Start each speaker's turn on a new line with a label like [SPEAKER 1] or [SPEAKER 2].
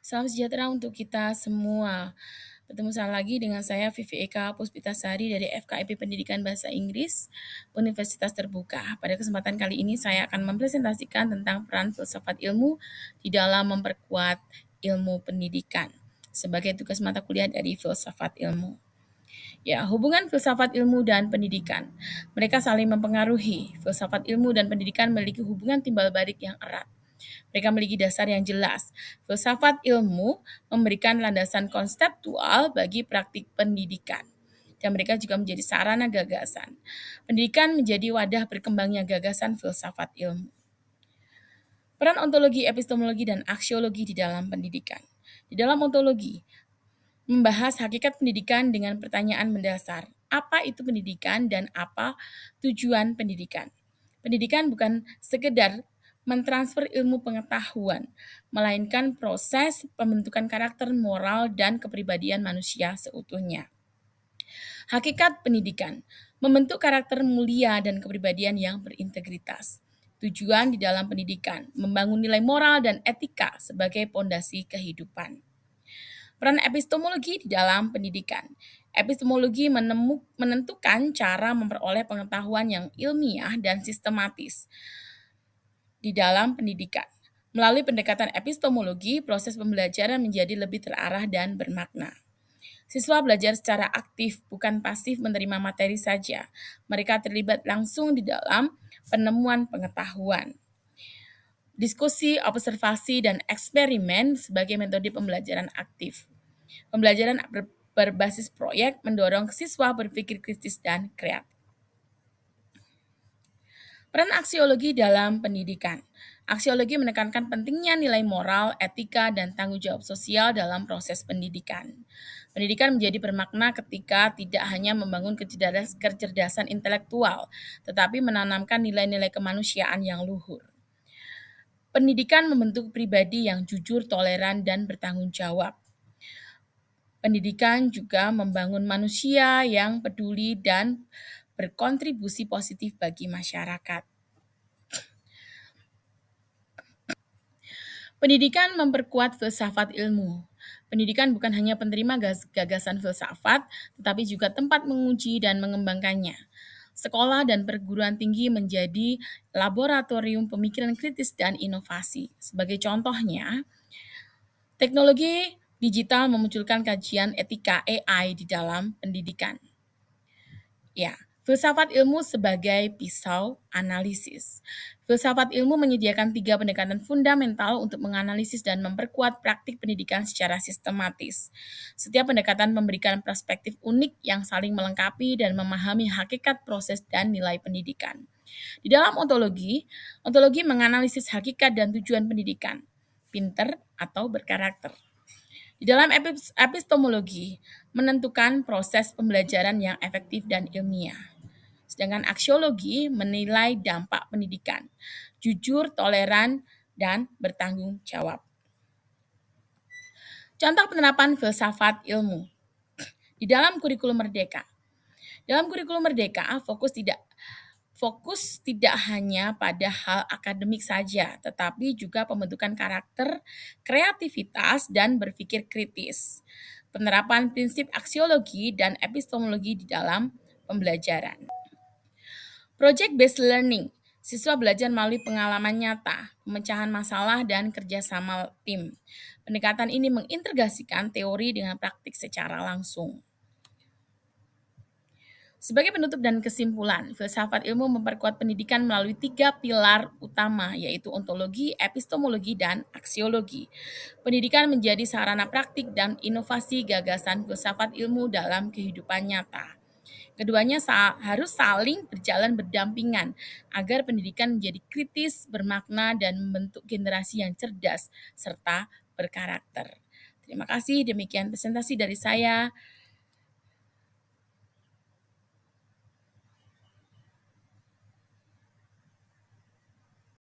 [SPEAKER 1] Salam sejahtera untuk kita semua. Bertemu lagi dengan saya Vivi Eka Puspitasari dari FKIP Pendidikan Bahasa Inggris Universitas Terbuka. Pada kesempatan kali ini saya akan mempresentasikan tentang peran filsafat ilmu di dalam memperkuat ilmu pendidikan sebagai tugas mata kuliah dari filsafat ilmu. Ya, hubungan filsafat ilmu dan pendidikan. Mereka saling mempengaruhi. Filsafat ilmu dan pendidikan memiliki hubungan timbal balik yang erat. Mereka memiliki dasar yang jelas. Filsafat ilmu memberikan landasan konseptual bagi praktik pendidikan. Dan mereka juga menjadi sarana gagasan. Pendidikan menjadi wadah berkembangnya gagasan filsafat ilmu. Peran ontologi, epistemologi, dan aksiologi di dalam pendidikan. Di dalam ontologi, membahas hakikat pendidikan dengan pertanyaan mendasar. Apa itu pendidikan dan apa tujuan pendidikan? Pendidikan bukan sekedar mentransfer ilmu pengetahuan, melainkan proses pembentukan karakter moral dan kepribadian manusia seutuhnya. Hakikat pendidikan, membentuk karakter mulia dan kepribadian yang berintegritas. Tujuan di dalam pendidikan, membangun nilai moral dan etika sebagai pondasi kehidupan. Peran epistemologi di dalam pendidikan. Epistemologi menentukan cara memperoleh pengetahuan yang ilmiah dan sistematis di dalam pendidikan. Melalui pendekatan epistemologi, proses pembelajaran menjadi lebih terarah dan bermakna. Siswa belajar secara aktif, bukan pasif menerima materi saja. Mereka terlibat langsung di dalam penemuan pengetahuan. Diskusi, observasi, dan eksperimen sebagai metode pembelajaran aktif. Pembelajaran berbasis proyek mendorong siswa berpikir kritis dan kreatif. Peran aksiologi dalam pendidikan. Aksiologi menekankan pentingnya nilai moral, etika, dan tanggung jawab sosial dalam proses pendidikan. Pendidikan menjadi bermakna ketika tidak hanya membangun kecerdasan intelektual, tetapi menanamkan nilai-nilai kemanusiaan yang luhur. Pendidikan membentuk pribadi yang jujur, toleran, dan bertanggung jawab. Pendidikan juga membangun manusia yang peduli dan berkontribusi positif bagi masyarakat. Pendidikan memperkuat filsafat ilmu. Pendidikan bukan hanya penerima gagasan filsafat, tetapi juga tempat menguji dan mengembangkannya. Sekolah dan perguruan tinggi menjadi laboratorium pemikiran kritis dan inovasi. Sebagai contohnya, teknologi digital memunculkan kajian etika AI di dalam pendidikan. Ya, filsafat ilmu sebagai pisau analisis. Filsafat ilmu menyediakan 3 pendekatan fundamental untuk menganalisis dan memperkuat praktik pendidikan secara sistematis. Setiap pendekatan memberikan perspektif unik yang saling melengkapi dan memahami hakikat proses dan nilai pendidikan. Di dalam ontologi menganalisis hakikat dan tujuan pendidikan, pinter atau berkarakter. Di dalam epistemologi, menentukan proses pembelajaran yang efektif dan ilmiah. Sedangkan aksiologi menilai dampak pendidikan, jujur, toleran, dan bertanggung jawab. Contoh penerapan filsafat ilmu di dalam kurikulum merdeka. Dalam kurikulum merdeka, fokus tidak hanya pada hal akademik saja, tetapi juga pembentukan karakter, kreativitas, dan berpikir kritis. Penerapan prinsip aksiologi dan epistemologi di dalam pembelajaran. Project based learning. Siswa belajar melalui pengalaman nyata, pemecahan masalah, dan kerjasama tim. Pendekatan ini mengintegrasikan teori dengan praktik secara langsung. Sebagai penutup dan kesimpulan, filsafat ilmu memperkuat pendidikan melalui 3 pilar utama, yaitu ontologi, epistemologi, dan aksiologi. Pendidikan menjadi sarana praktik dan inovasi gagasan filsafat ilmu dalam kehidupan nyata. Keduanya harus saling berjalan berdampingan agar pendidikan menjadi kritis, bermakna, dan membentuk generasi yang cerdas serta berkarakter. Terima kasih, demikian presentasi dari saya.